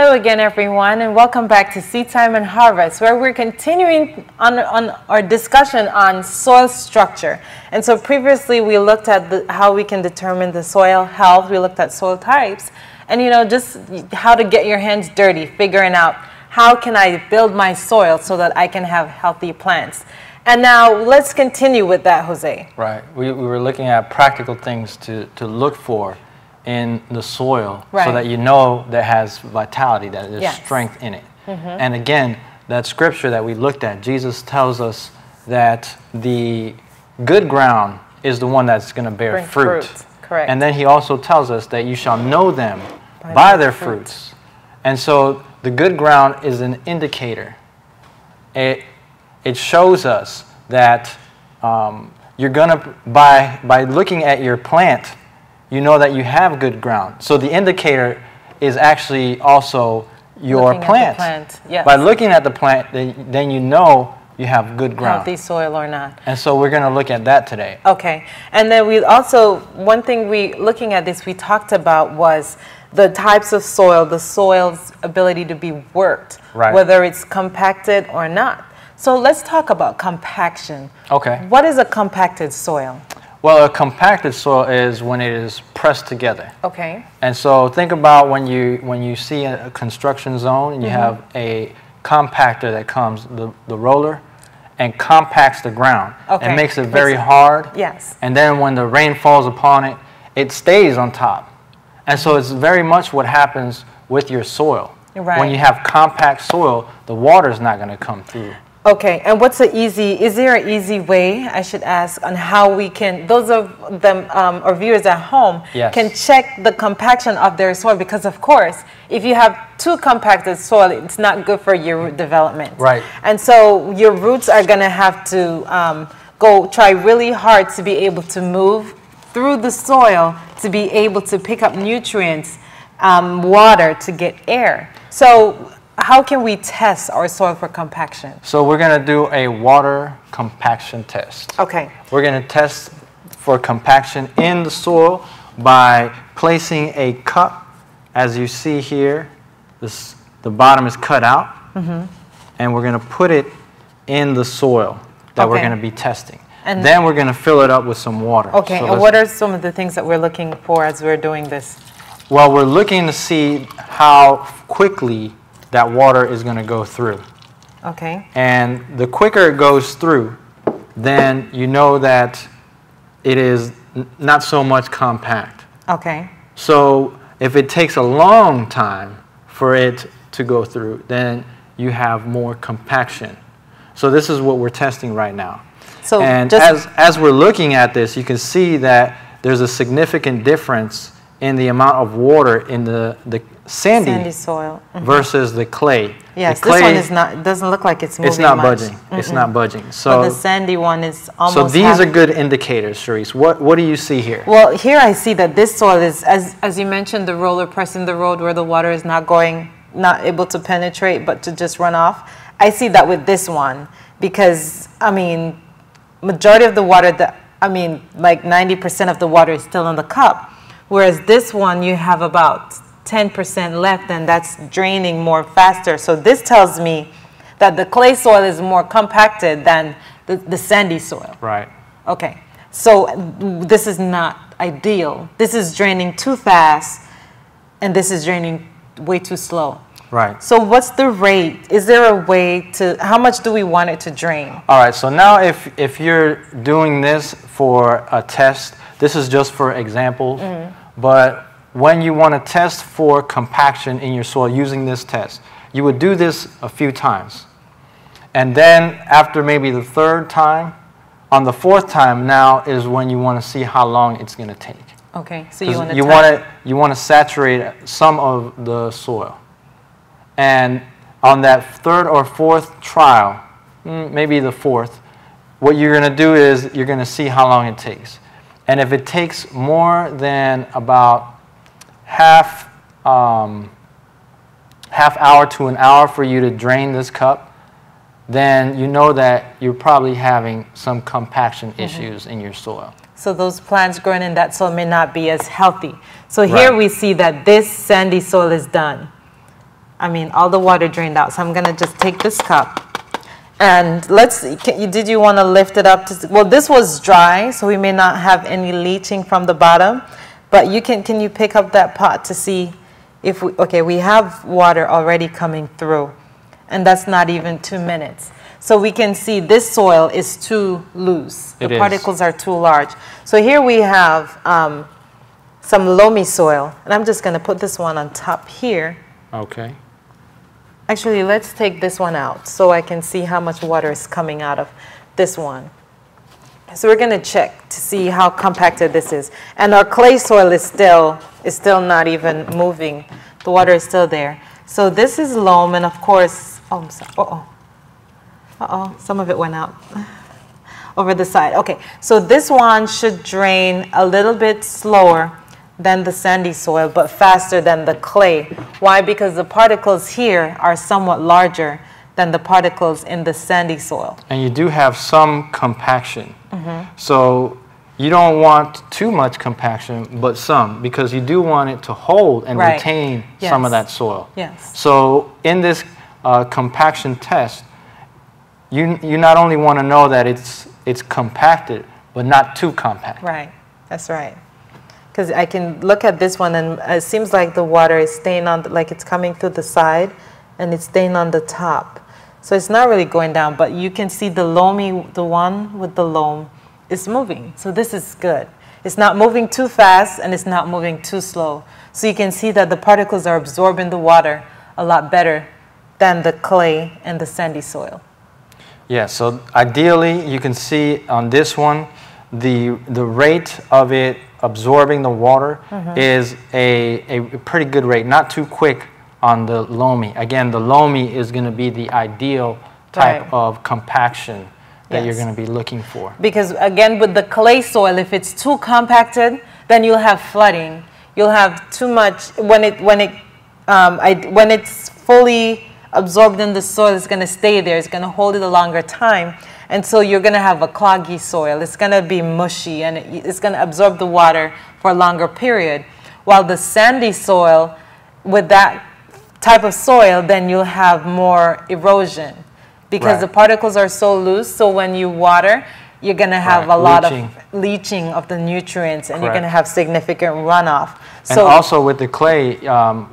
Hello again, everyone, and welcome back to Seed Time and Harvest, where we're continuing on our discussion on soil structure. And so previously we looked at how we can determine the soil health, we looked at soil types, and just how to get your hands dirty, figuring out how can I build my soil so that I can have healthy plants. And now let's continue with that, Jose. Right. We were looking at practical things to look for in the soil, right, so that that has vitality, that there's strength in it. And again, that scripture that we looked at, Jesus tells us that the good ground is the one that's going to bear fruit. Correct. And then he also tells us that you shall know them by their fruits. And so the good ground is an indicator. It shows us that you're going to, by looking at your plant, you know that you have good ground. So the indicator is actually also your plant. Yes. By looking at the plant, then you know you have good ground. Healthy soil or not. And so we're going to look at that today. Okay. And then we also, one thing looking at this, we talked about was the types of soil, the soil's ability to be worked, right, whether it's compacted or not. So let's talk about compaction. Okay. What is a compacted soil? Well, a compacted soil is when it is pressed together. Okay. And so think about when you see a construction zone and you have a compactor that comes, the roller, and compacts the ground. Okay. It makes it very hard. Yes. And then when the rain falls upon it, it stays on top. And so it's very much what happens with your soil. Right. When you have compact soil, the water is not going to come through. Okay, and is there an easy way, I should ask, on how we can, those of them, or viewers at home, can check the compaction of their soil? Because of course, if you have too compacted soil, it's not good for your root development. Right. And so your roots are going to have to try really hard to be able to move through the soil, to be able to pick up nutrients, water, to get air. So how can we test our soil for compaction? So we're going to do a water compaction test. Okay. We're going to test for compaction in the soil by placing a cup. As you see here, the bottom is cut out. And we're going to put it in the soil that we're going to be testing. And then we're going to fill it up with some water. Okay, so and what are some of the things that we're looking for as we're doing this? Well, we're looking to see how quickly that water is going to go through. Okay. And the quicker it goes through, then you know that it is not so much compact. Okay. So if it takes a long time for it to go through, then you have more compaction. So this is what we're testing right now. So and as we're looking at this, you can see that there's a significant difference in the amount of water in the sandy soil versus the clay. Yes, the clay, this one it doesn't look like it's moving. It's not budging. It's not budging. So but the sandy one is almost. So these are good indicators, Charisse. What do you see here? Well, here I see that this soil is, as you mentioned, the roller pressing the road where the water is not able to penetrate, but to just run off. I see that with this one because majority of the water like 90% of the water is still in the cup. Whereas this one, you have about 10% left, and that's draining more faster. So this tells me that the clay soil is more compacted than the sandy soil. Right. Okay. So this is not ideal. This is draining too fast, and this is draining way too slow. Right. So what's the rate? Is there a way to, how much do we want it to drain? All right. So now if you're doing this for a test, this is just for examples. But when you want to test for compaction in your soil using this test, you would do this a few times. And then after maybe the third time, on the fourth time now is when you want to see how long it's going to take. Okay, so you want to saturate some of the soil. And on that third or fourth trial, maybe the fourth, what you're going to do is you're going to see how long it takes. And if it takes more than about half hour to an hour for you to drain this cup, then you know that you're probably having some compaction issues in your soil. So those plants growing in that soil may not be as healthy. So here we see that this sandy soil is done. I mean, all the water drained out. So I'm going to just take this cup. And let's see, did you want to lift it up? Well, this was dry, so we may not have any leaching from the bottom. But can you pick up that pot to see if we have water already coming through. And that's not even 2 minutes. So we can see this soil is too loose. The particles are too large. So here we have some loamy soil. And I'm just going to put this one on top here. Okay. Actually, let's take this one out so I can see how much water is coming out of this one. So we're going to check to see how compacted this is. And our clay soil is still not even moving. The water is still there. So this is loam, and of course, I'm sorry. Some of it went out over the side. Okay, so this one should drain a little bit slower than the sandy soil, but faster than the clay. Why? Because the particles here are somewhat larger than the particles in the sandy soil. And you do have some compaction. So you don't want too much compaction, but some, because you do want it to hold and retain some of that soil. Yes. So in this compaction test, you not only want to know that it's compacted, but not too compact. Right, that's right. Because I can look at this one, and it seems like the water is staying on, like it's coming through the side, and it's staying on the top. So it's not really going down, but you can see the loamy, the one with the loam, is moving. So this is good. It's not moving too fast, and it's not moving too slow. So you can see that the particles are absorbing the water a lot better than the clay and the sandy soil. Yeah, so ideally you can see on this one, the rate of it absorbing the water is a pretty good rate, not too quick on the loamy. Again, the loamy is going to be the ideal type of compaction that you're going to be looking for. Because again, with the clay soil, if it's too compacted, then you'll have flooding. You'll have too much, when it's fully absorbed in the soil, it's going to stay there. It's going to hold it a longer time. And so you're going to have a cloggy soil. It's going to be mushy, and it's going to absorb the water for a longer period. While the sandy soil, with that type of soil, then you'll have more erosion because the particles are so loose. So when you water, you're going to have a lot of leaching of the nutrients, and you're going to have significant runoff. And also with the clay,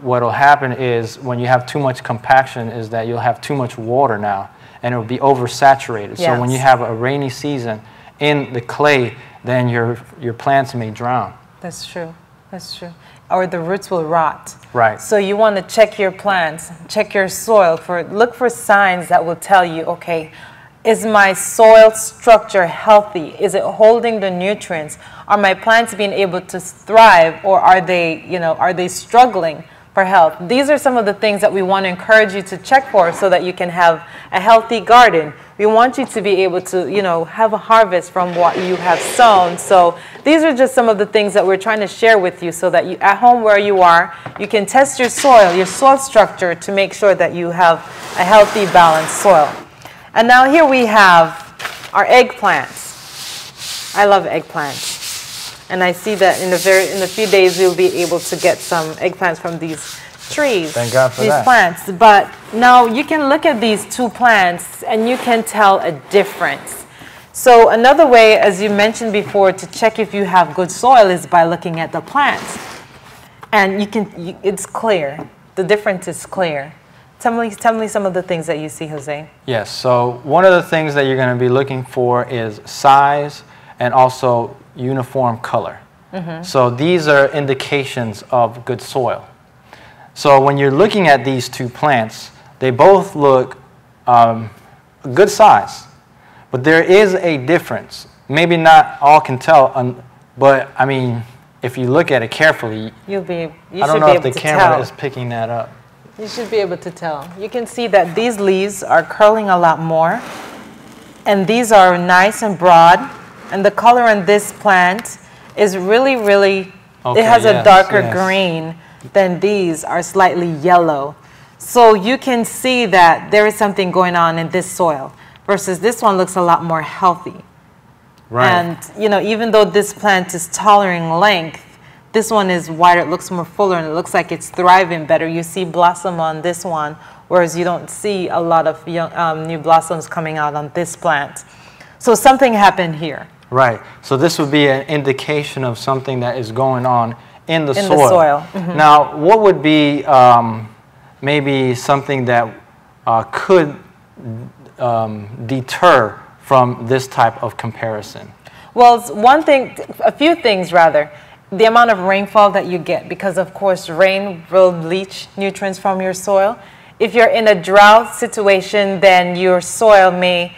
what will happen is when you have too much compaction is that you'll have too much water now, and it will be oversaturated. So when you have a rainy season in the clay, then your plants may drown. That's true. That's true. Or the roots will rot. Right. So you want to check your plants, check your soil, look for signs that will tell you, okay, is my soil structure healthy? Is it holding the nutrients? Are my plants being able to thrive, or are they struggling for health? These are some of the things that we want to encourage you to check for so that you can have a healthy garden. We want you to be able to, have a harvest from what you have sown. So these are just some of the things that we're trying to share with you so that you, at home where you are, you can test your soil structure to make sure that you have a healthy, balanced soil. And now here we have our eggplants. I love eggplants. And I see that in a few days we'll be able to get some eggplants from these trees. Thank God for these plants. But now you can look at these two plants and you can tell a difference. So another way, as you mentioned before, to check if you have good soil is by looking at the plants. And it's clear. The difference is clear. Tell me some of the things that you see, Jose. Yes, so one of the things that you're going to be looking for is size and also uniform color. So these are indications of good soil. So when you're looking at these two plants, they both look good size, but there is a difference. Maybe not all can tell, but I mean, if you look at it carefully, I don't know if the camera is picking that up. You should be able to tell. You can see that these leaves are curling a lot more, and these are nice and broad, and the color on this plant is really, really, it has a darker green than these are slightly yellow. So you can see that there is something going on in this soil versus this one looks a lot more healthy. Right. And, even though this plant is taller in length, This one is wider, it looks more fuller, and it looks like it's thriving better. You see blossom on this one, whereas you don't see a lot of young, new blossoms coming out on this plant. So something happened here. Right. So this would be an indication of something that is going on in the soil. In the soil. Mm-hmm. Now, what would be maybe something that could deter from this type of comparison? Well, one thing, a few things rather. The amount of rainfall that you get, because of course rain will leach nutrients from your soil. If you're in a drought situation, then your soil may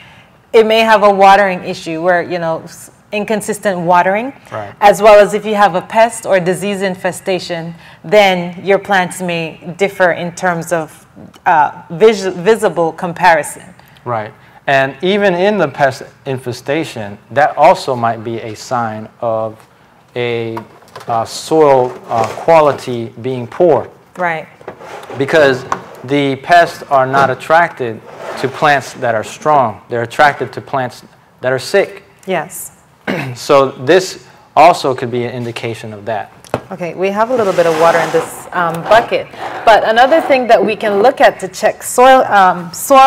have a watering issue where, you know, inconsistent watering. Right. As well as if you have a pest or disease infestation, then your plants may differ in terms of visible comparison. Right. And even in the pest infestation, that also might be a sign of a soil quality being poor. Right. Because the pests are not attracted to plants that are strong. They're attracted to plants that are sick. Yes. So this also could be an indication of that. Okay, we have a little bit of water in this bucket. But another thing that we can look at to check soil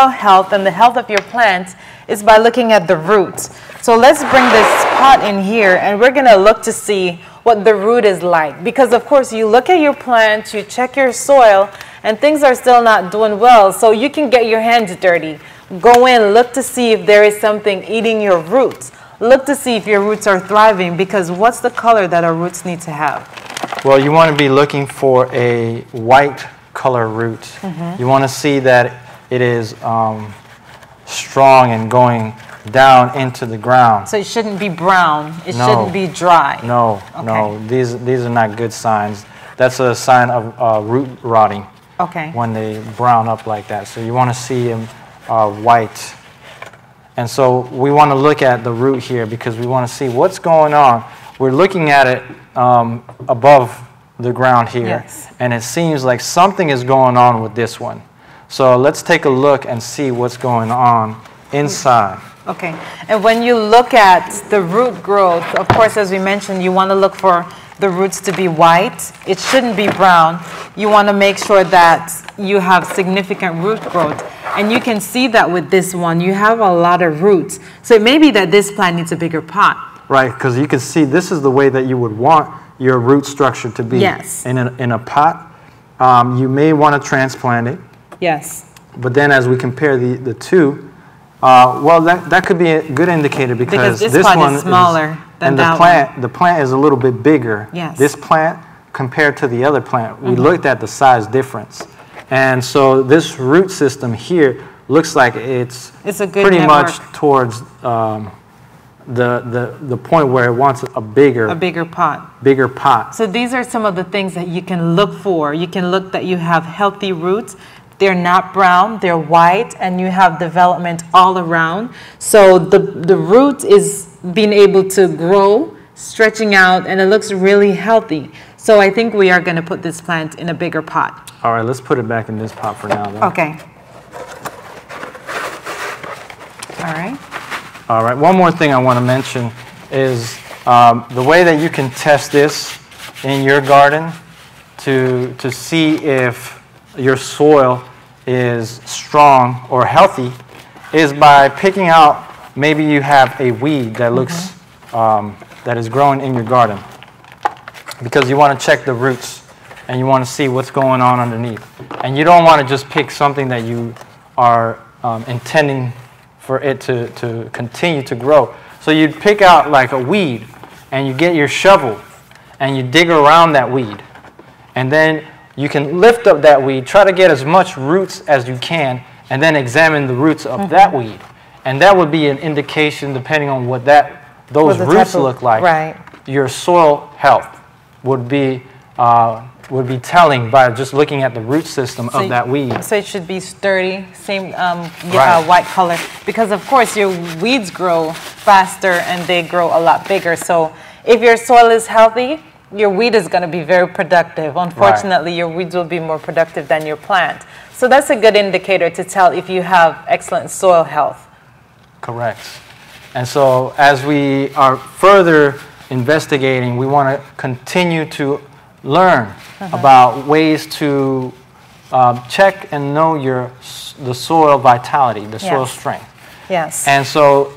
health and the health of your plants is by looking at the roots. So let's bring this pot in here, and we're going to look to see what the root is like. Because of course you look at your plant, you check your soil, and things are still not doing well. So you can get your hands dirty. Go in, look to see if there is something eating your roots. Look to see if your roots are thriving, because what's the color that our roots need to have? Well, you want to be looking for a white color root. Mm-hmm. You want to see that it is strong and going down into the ground. So it shouldn't be brown. It shouldn't be dry. No, okay. No. These are not good signs. That's a sign of root rotting. Okay. When they brown up like that. So you want to see them white. And so we want to look at the root here because we want to see what's going on. We're looking at it above the ground here. Yes. And it seems like something is going on with this one. So let's take a look and see what's going on inside. Okay. And when you look at the root growth, of course, as we mentioned, you want to look for the roots to be white. It shouldn't be brown. You want to make sure that you have significant root growth. And you can see that with this one. You have a lot of roots. So it may be that this plant needs a bigger pot. Right, because you can see this is the way that you would want your root structure to be. Yes. In a pot. You may want to transplant it. Yes. But then as we compare the two, well, that could be a good indicator because this this pot one is smaller than that one. The plant is a little bit bigger. Yes. This plant compared to the other plant, we looked at the size difference. And so this root system here looks like it's a good pretty network. much towards the point where it wants a bigger pot. Bigger pot. So these are some of the things that you can look for. You can look that you have healthy roots. They're not brown, they're white, and you have development all around. So the root is being able to grow, stretching out, and it looks really healthy. So I think we are going to put this plant in a bigger pot. All right, let's put it back in this pot for now, though. Okay. All right. All right, one more thing I want to mention is the way that you can test this in your garden to see if your soil is strong or healthy is by picking out, maybe you have a weed that looks, that is growing in your garden. Because you want to check the roots and you want to see what's going on underneath. And you don't want to just pick something that you are intending for it to continue to grow. So you'd pick out like a weed and you get your shovel and you dig around that weed. And then you can lift up that weed, try to get as much roots as you can, and then examine the roots of that weed. And that would be an indication, depending on what those roots look like. Right. Your soil health would be telling by just looking at the root system of that weed. So it should be sturdy, same Right. white color, because of course your weeds grow faster and they grow a lot bigger. So if your soil is healthy, your weed is going to be very productive. Unfortunately, your weeds will be more productive than your plant. So that's a good indicator to tell if you have excellent soil health. Correct. And so as we are further investigating. We want to continue to learn about ways to check and know the soil vitality, the soil strength. Yes. And so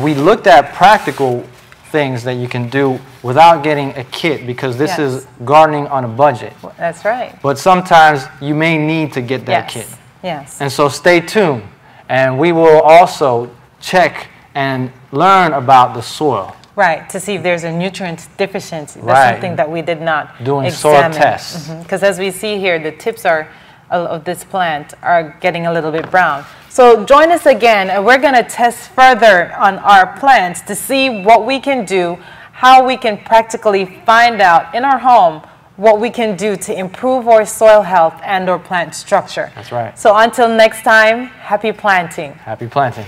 we looked at practical things that you can do without getting a kit, because this is gardening on a budget. That's right. But sometimes you may need to get that kit. Yes. And so stay tuned, and we will also check and learn about the soil. Right, to see if there's a nutrient deficiency. That's something that we did not doing soil tests. Because as we see here, the tips of this plant are getting a little bit brown. So join us again, and we're going to test further on our plants to see what we can do, how we can practically find out in our home what we can do to improve our soil health and our plant structure. That's right. So until next time, happy planting. Happy planting.